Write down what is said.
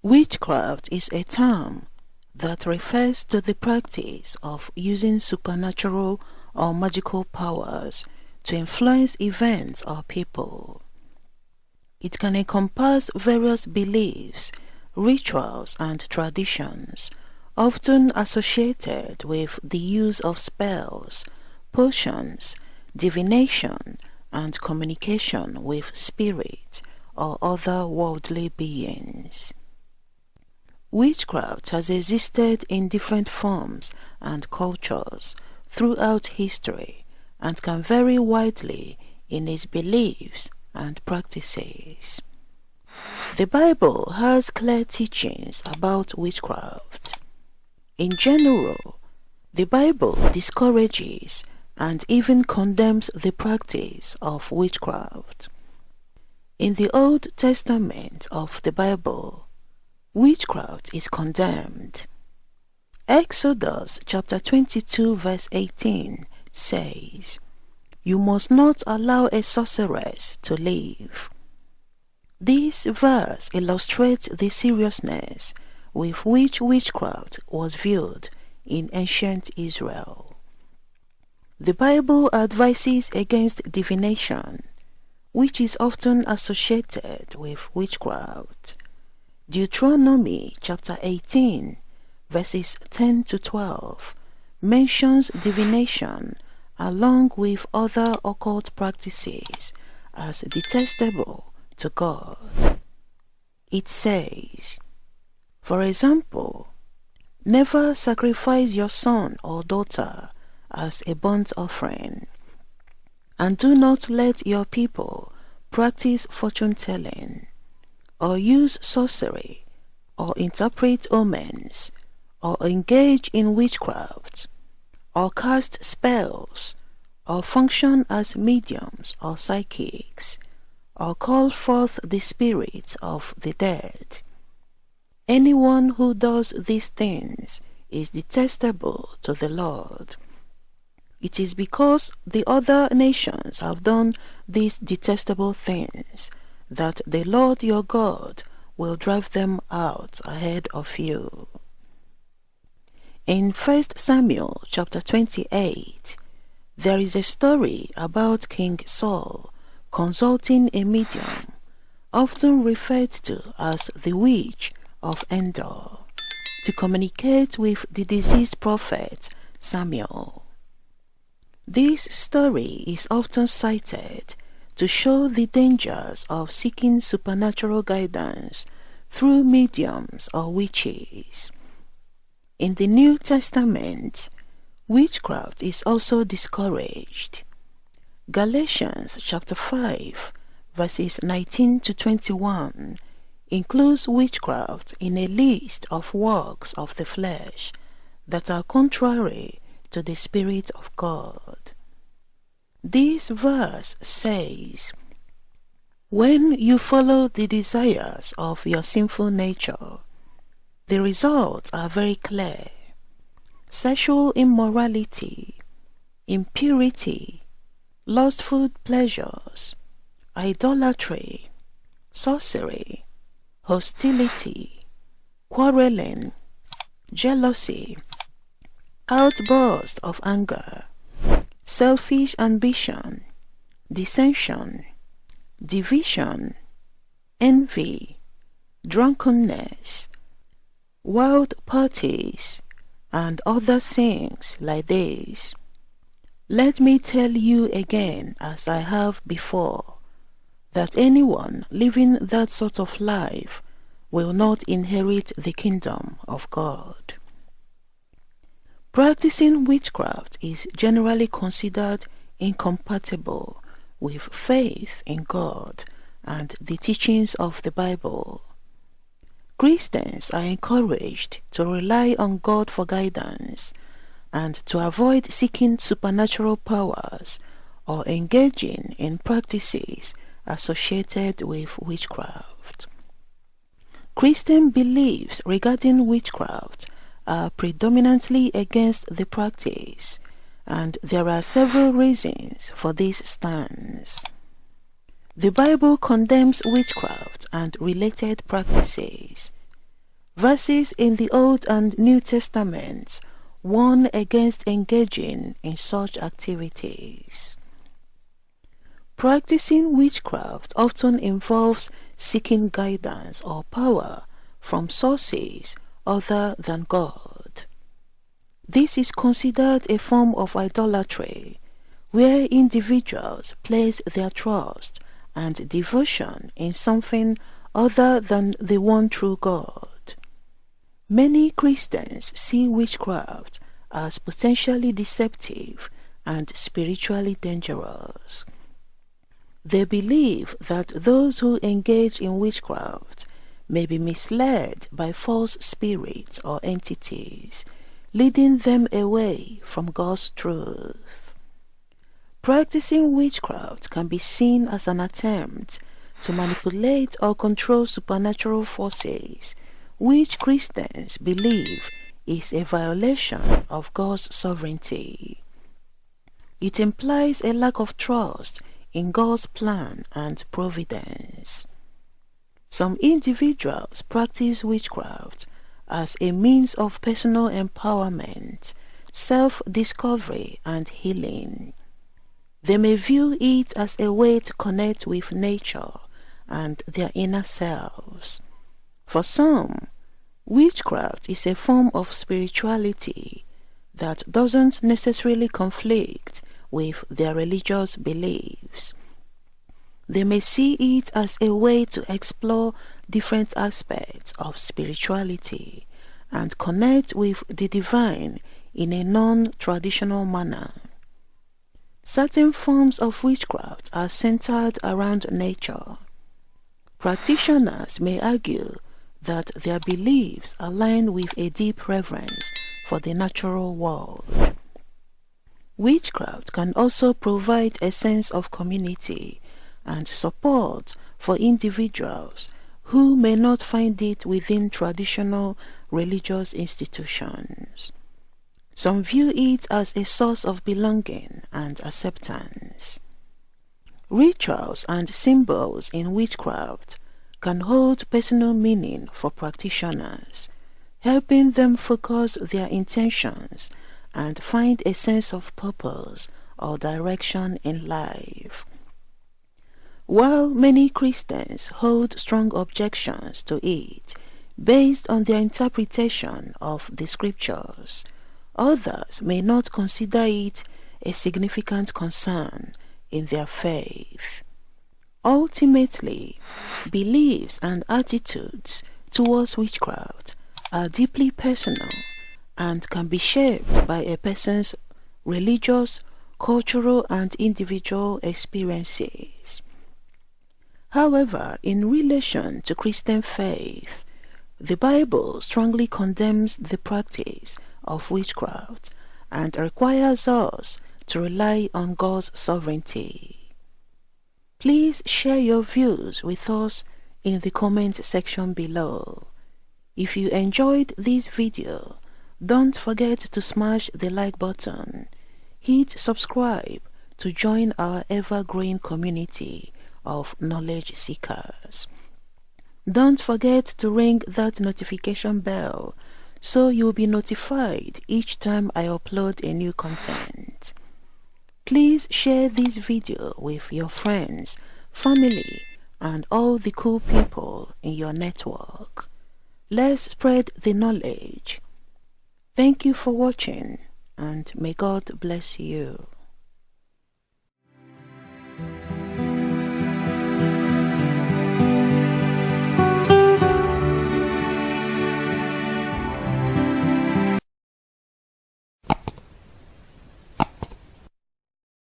Witchcraft is a term that refers to the practice of using supernatural or magical powers to influence events or people. It can encompass various beliefs, rituals, and traditions, often associated with the use of spells, potions, divination, and communication with spirits or other worldly beings. Witchcraft has existed in different forms and cultures throughout history and can vary widely in its beliefs and practices. The Bible has clear teachings about witchcraft. In general, the Bible discourages and even condemns the practice of witchcraft. In the Old Testament of the Bible, witchcraft is condemned. Exodus chapter 22 verse 18 says, "You must not allow a sorceress to live." This verse illustrates the seriousness with which witchcraft was viewed in ancient Israel. The Bible advises against divination, which is often associated with witchcraft. Deuteronomy chapter 18 verses 10 to 12 mentions divination along with other occult practices as detestable to God. It says, for example, "Never sacrifice your son or daughter as a burnt offering, and do not let your people practice fortune-telling, or use sorcery, or interpret omens, or engage in witchcraft, or cast spells, or function as mediums or psychics, or call forth the spirits of the dead. Anyone who does these things is detestable to the Lord. It is because the other nations have done these detestable things that the Lord your God will drive them out ahead of you." In 1 Samuel chapter 28, there is a story about King Saul consulting a medium, often referred to as the witch of Endor, to communicate with the deceased prophet Samuel. This story is often cited to show the dangers of seeking supernatural guidance through mediums or witches. In the New Testament, witchcraft is also discouraged. Galatians chapter 5 verses 19 to 21 includes witchcraft in a list of works of the flesh that are contrary to the Spirit of God. This verse says, "When you follow the desires of your sinful nature, the results are very clear: sexual immorality, impurity, lustful pleasures, idolatry, sorcery, hostility, quarreling, jealousy, outburst of anger, selfish ambition, dissension, division, envy, drunkenness, wild parties, and other things like this. Let me tell you again, as I have before, that anyone living that sort of life will not inherit the kingdom of God." Practicing witchcraft is generally considered incompatible with faith in God and the teachings of the Bible. Christians are encouraged to rely on God for guidance and to avoid seeking supernatural powers or engaging in practices associated with witchcraft. Christian beliefs regarding witchcraft are predominantly against the practice, and there are several reasons for this stance. The Bible condemns witchcraft and related practices. Verses in the Old and New Testaments warn against engaging in such activities. Practicing witchcraft often involves seeking guidance or power from sources other than God. This is considered a form of idolatry, where individuals place their trust and devotion in something other than the one true God. Many Christians see witchcraft as potentially deceptive and spiritually dangerous. They believe that those who engage in witchcraft may be misled by false spirits or entities, leading them away from God's truth. Practicing witchcraft can be seen as an attempt to manipulate or control supernatural forces, which Christians believe is a violation of God's sovereignty. It implies a lack of trust in God's plan and providence. Some individuals practice witchcraft as a means of personal empowerment, self-discovery, and healing. They may view it as a way to connect with nature and their inner selves. For some, witchcraft is a form of spirituality that doesn't necessarily conflict with their religious beliefs. They may see it as a way to explore different aspects of spirituality and connect with the divine in a non-traditional manner. Certain forms of witchcraft are centered around nature. Practitioners may argue that their beliefs align with a deep reverence for the natural world. Witchcraft can also provide a sense of community and support for individuals who may not find it within traditional religious institutions. Some view it as a source of belonging and acceptance. Rituals and symbols in witchcraft can hold personal meaning for practitioners, helping them focus their intentions and find a sense of purpose or direction in life. While many Christians hold strong objections to it based on their interpretation of the scriptures, others may not consider it a significant concern in their faith. Ultimately, beliefs and attitudes towards witchcraft are deeply personal and can be shaped by a person's religious, cultural, and individual experiences. However, in relation to Christian faith, the Bible strongly condemns the practice of witchcraft and requires us to rely on God's sovereignty. Please share your views with us in the comment section below. If you enjoyed this video, don't forget to smash the like button, hit subscribe to join our ever-growing community of knowledge seekers. Don't forget to ring that notification bell so you'll be notified each time I upload a new content. Please share this video with your friends, family, and all the cool people in your network. Let's spread the knowledge. Thank you for watching, and may God bless you.